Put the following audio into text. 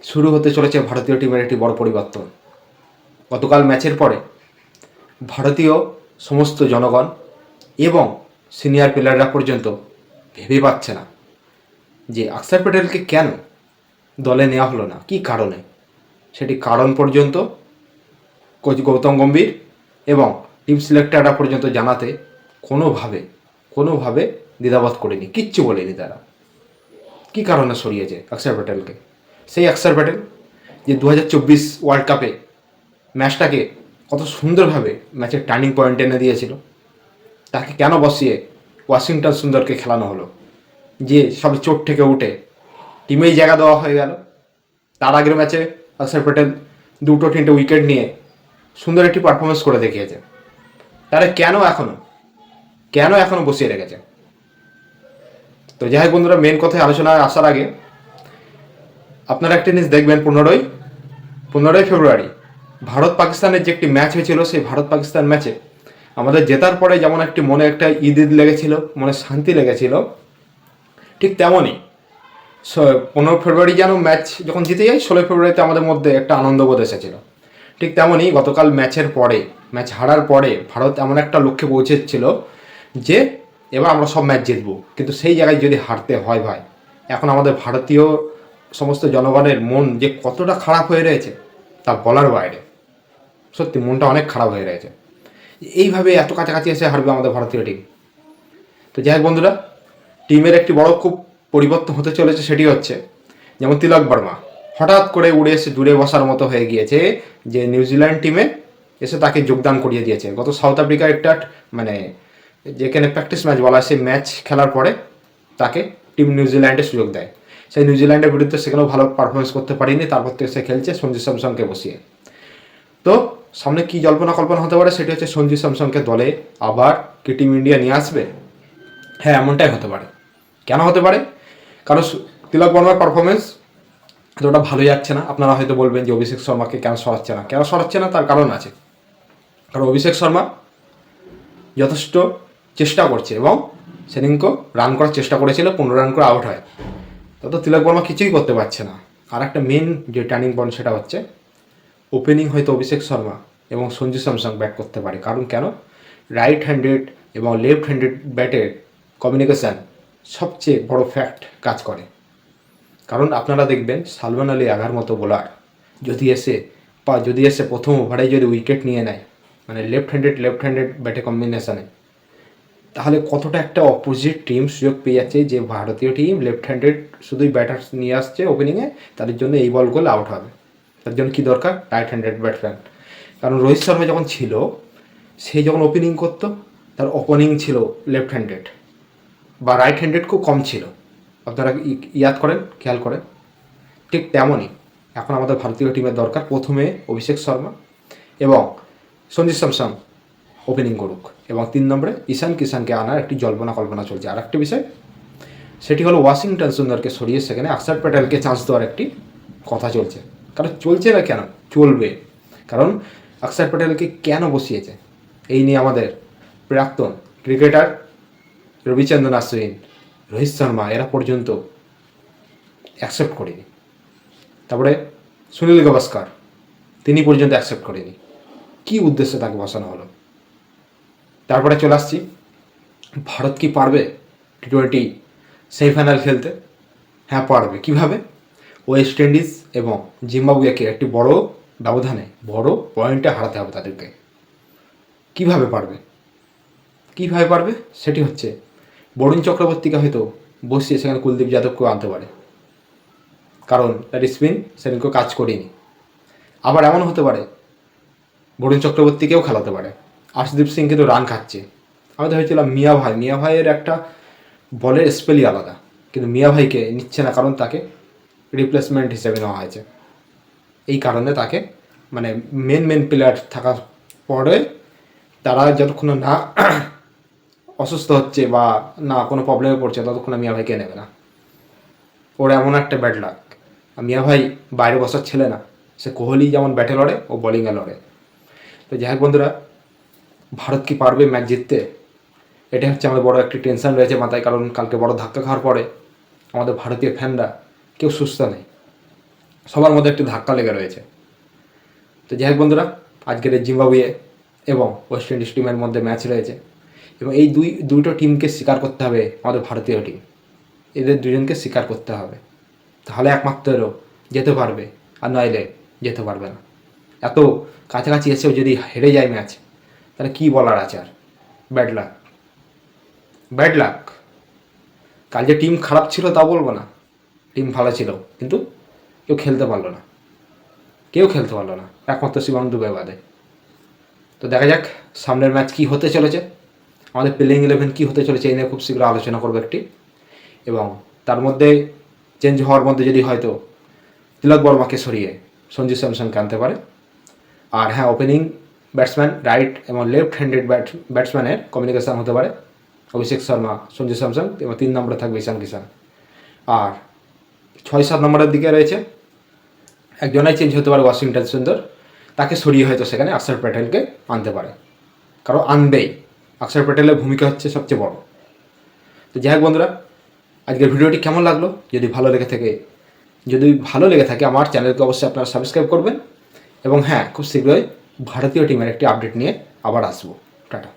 শুরু হতে চলেছে ভারতীয় টিমের একটি বড় পরিবর্তন। গতকাল ম্যাচের পরে ভারতীয় সমস্ত জনগণ এবং সিনিয়র প্লেয়াররা পর্যন্ত ভেবে পাচ্ছে না যে অক্ষর প্যাটেলকে কেন দলে নেওয়া হলো না, কী কারণে। সেটি কারণ পর্যন্ত কোচ গৌতম গম্ভীর এবং টিম সিলেক্টররা পর্যন্ত জানাতে কোনোভাবে দ্বিধাবোধ করেনি, কিচ্ছু বলেনি তারা। কী কারণে সরিয়েছে অক্ষর প্যাটেলকে? সেই অক্ষর প্যাটেল যে 2024 ওয়ার্ল্ড কাপে ম্যাচটাকে কত সুন্দরভাবে ম্যাচের টার্নিং পয়েন্ট এনে দিয়েছিল, তাকে কেন বসিয়ে ওয়াশিংটন সুন্দরকে খেলানো হলো, যে সব চোট থেকে উঠে টিমেই জায়গা দেওয়া হয়ে গেল। তার আগের ম্যাচে অক্ষর প্যাটেল 2-3 উইকেট নিয়ে সুন্দর একটি পারফরমেন্স করে দেখিয়েছে। তারা কেন এখনো বসিয়ে রেখেছে? তো যাই হোক বন্ধুরা, মেন কথায় আলোচনায় আসার আগে আপনারা একটা জিনিস দেখবেন, 15ই ফেব্রুয়ারি ভারত পাকিস্তানের যে একটি ম্যাচ হয়েছিল, সেই ভারত পাকিস্তান ম্যাচে আমাদের জেতার পরে যেমন একটি মনে একটা ঈদ লেগেছিল, মনে শান্তি লেগেছিল, ঠিক তেমনই 15 ফেব্রুয়ারি যেন ম্যাচ যখন জিতে যায়, 16 ফেব্রুয়ারিতে আমাদের মধ্যে একটা আনন্দবোধ এসেছিল। ঠিক তেমনই গতকাল ম্যাচ হারার পরে ভারত এমন একটা লক্ষ্যে পৌঁছেছিল যে এবার আমরা সব ম্যাচ জিতবো, কিন্তু সেই জায়গায় যদি হারতে হয় ভাই, এখন আমাদের ভারতীয় সমস্ত জনগণের মন যে কতটা খারাপ হয়ে রয়েছে তা বলার বাইরে। সত্যি মনটা অনেক খারাপ হয়ে রয়েছে, এইভাবে এত কাছাকাছি এসে হারবে আমাদের ভারতীয় টিম। তো যাই হোক বন্ধুরা, টিমের একটি বড় খুব পরিবর্তন হতে চলেছে, সেটি হচ্ছে যেমন তিলক বর্মা হঠাৎ করে উড়ে এসে জুড়ে বসার মতো হয়ে গিয়েছে, যে নিউজিল্যান্ড টিমে এসে তাকে যোগদান করিয়ে দিয়েছে। গত সাউথ আফ্রিকার একটা মানে যেখানে প্র্যাকটিস ম্যাচ বলা হয়, সেই ম্যাচ খেলার পরে তাকে টিম নিউজিল্যান্ডে সুযোগ দেয়। সেই নিউজিল্যান্ডের বিরুদ্ধে সেখানেও ভালো পারফরমেন্স করতে পারেনি, তারপর থেকে সে খেলছে সঞ্জু স্যামসনকে বসিয়ে। তো সামনে কী কল্পনা হতে পারে, সেটি হচ্ছে সঞ্জু স্যামসনকে দলে আবার কি টিম ইন্ডিয়া নিয়ে আসবে। হ্যাঁ, এমনটাই হতে পারে। কেন হতে পারে? কারণ তিলক বর্মার পারফরমেন্স এতটা ভালো যাচ্ছে না। আপনারা হয়তো বলবেন যে অভিষেক শর্মাকে কেন সরাচ্ছে না, তার কারণ আছে। কারণ অভিষেক শর্মা যথেষ্ট চেষ্টা করছে এবং সেদিনকে রান করার চেষ্টা করেছিল, 15 রান করে আউট হয়। তত তিলক বর্মা কিছুই করতে পারছে না। আর একটা মেন যে টার্নিং পয়েন্ট, সেটা হচ্ছে ওপেনিং হয়তো অভিষেক শর্মা এবং সঞ্জু স্যামসন ব্যাট করতে পারে। কারণ কেন? রাইট হ্যান্ডেড এবং লেফট হ্যান্ডেড ব্যাটের কমিউনিকেশান সবচেয়ে বড় ফ্যাক্ট কাজ করে। কারণ আপনারা দেখবেন সালমান আলী আঘার মতো বোলার যদি এসে প্রথম ওভারে যদি উইকেট নিয়ে নেয়, মানে লেফট হ্যান্ডেড ব্যাটে কম্বিনেশানে, তাহলে কতটা একটা অপোজিট টিম সুযোগ পেয়ে যাচ্ছে যে ভারতীয় টিম লেফট হ্যান্ডেড শুধুই ব্যাটার নিয়ে আসছে ওপেনিংয়ে, তাদের জন্য এই বলগুলো আউট হবে। তার জন্য কী দরকার? Right handed batsman. কারণ রোহিত শর্মা যখন ছিল, সে যখন ওপেনিং করতো, তার ওপেনিং ছিল লেফট হ্যান্ডেড বা রাইট হ্যান্ডেড খুব কম ছিল। আপনারা খেয়াল করেন। ঠিক তেমনই এখন আমাদের ভারতীয় টিমের দরকার প্রথমে অভিষেক শর্মা এবং সঞ্জু স্যামসন ওপেনিং করুক, এবং 3 নম্বরে ঈশান কিষানকে আনার একটি কল্পনা চলছে। আর একটি বিষয়, সেটি হলো ওয়াশিংটন সুন্দরকে সরিয়ে সেখানে অক্ষর প্যাটেলকে চান্স দেওয়ার একটি কথা চলছে। কারণ চলছে না কেন, চলবে। কারণ অক্ষর প্যাটেলকে কেন বসিয়েছে, এই নিয়ে আমাদের প্রাক্তন ক্রিকেটার রবিচন্দ্রন অশ্বিন, রোহিত শর্মা এরা পর্যন্ত অ্যাকসেপ্ট করেনি। তারপরে সুনীল গাভাস্কার, তিনি পর্যন্ত অ্যাকসেপ্ট করেনি। কী উদ্দেশ্যে তাকে বসানো হলো? তারপরে চলে আসছি, ভারত কি পারবে T20 সেমিফাইনাল খেলতে? হ্যাঁ, পারবে। কীভাবে? ওয়েস্ট ইন্ডিজ এবং জিম্বাবুয়েকে একটি বড় ব্যবধানে, বড় পয়েন্টে হারাতে হবে তাদেরকে। কীভাবে পারবে? সেটি হচ্ছে বরুণ চক্রবর্তীকে হয়তো বসিয়ে সেখানে কুলদীপ যাদবকেও আনতে পারে, কারণ তার স্পিন সেদিনকেও কাজ করেনি। আবার এমন হতে পারে বরুণ চক্রবর্তীকেও খেলাতে পারে। আর্শদীপ সিং কিন্তু রান খাচ্ছে। আমি তো ভেবেছিলাম মিয়া ভাইয়ের একটা বলের স্পেলই আলাদা, কিন্তু মিয়া ভাইকে নিচ্ছে না, কারণ তাকে রিপ্লেসমেন্ট হিসেবে নেওয়া হয়েছে। এই কারণে তাকে মানে মেন প্লেয়ার থাকার পরে তারা যতক্ষণ না অসুস্থ হচ্ছে বা না কোনো প্রবলেমে পড়ছে, ততক্ষণ মিয়া ভাইকে নেবে না। ওর এমন একটা ব্যাড লাক। মিয়া ভাই বাইরে বসার ছেলে না, সে কোহলি যেমন ব্যাটে লড়ে, ও বোলিংয়ে লড়ে। তো যাই হোক বন্ধুরা, ভারত কি পারবে ম্যাচ জিততে? এটা হচ্ছে আমাদের বড় একটি টেনশন রয়েছে মাথায়। কারণ কালকে বড় ধাক্কা খাওয়ার পরে আমাদের ভারতীয় ফ্যানরা কেউ সুস্থ নেই। সবার মধ্যে একটি ধাক্কা লেগে রয়েছে। তো যাই হোক বন্ধুরা, আজকের এই জিম্বাবুয়ে এবং ওয়েস্ট ইন্ডিজ টিমের মধ্যে ম্যাচ রয়েছে এবং এই দুটো টিমকে স্বীকার করতে হবে আমাদের ভারতীয় টিম, এদের দুজনকে স্বীকার করতে হবে, তাহলে একমাত্র যেতে পারবে, আর নইলে যেতে পারবে না। এত কাছাকাছি এসেও যদি হেরে যায় ম্যাচ, তাহলে কী বলার আছে আর? Bad luck, bad luck. কাল যে টিম খারাপ ছিল তা বলবো না, টিম ভালো ছিল, কিন্তু কেউ খেলতে পারলো না, একমাত্র শিবম দুবে বাদে। তো দেখা যাক সামনের ম্যাচ কী হতে চলেছে, আমাদের প্লেইং 11 কী হতে চলেছে এই নিয়ে খুব শীঘ্র আলোচনা করবো একটি। এবং তার মধ্যে চেঞ্জ হওয়ার মধ্যে যদি হয়তো তিলক বর্মাকে সরিয়ে সঞ্জু স্যামসনকে আনতে পারে। আর হ্যাঁ, ওপেনিং ব্যাটসম্যান রাইট এবং লেফট হ্যান্ডেড ব্যাটসম্যানের কমিউনিকেশান হতে পারে অভিষেক শর্মা, সঞ্জু স্যামসন, এবং 3 নম্বরে থাকবে ঈশান কিষান। আর 6-7 নম্বরের দিকে রয়েছে একজনাই চেঞ্জ হতে পারে, ওয়াশিংটন সুন্দর, তাকে সরিয়ে হয়তো সেখানে অক্ষর প্যাটেলকে আনতে পারে, কারণ আনবেই। অক্ষর প্যাটেলের ভূমিকা হচ্ছে সবচেয়ে বড়। তো যাই হোক বন্ধুরা, আজকের ভিডিওটি কেমন লাগলো? যদি ভালো লেগে থাকে আমার চ্যানেলকে অবশ্যই আপনারা সাবস্ক্রাইব করবেন। এবং হ্যাঁ, খুব শীঘ্রই ভারতীয় টিমের একটি আপডেট নিয়ে আবার আসবো। টাটা।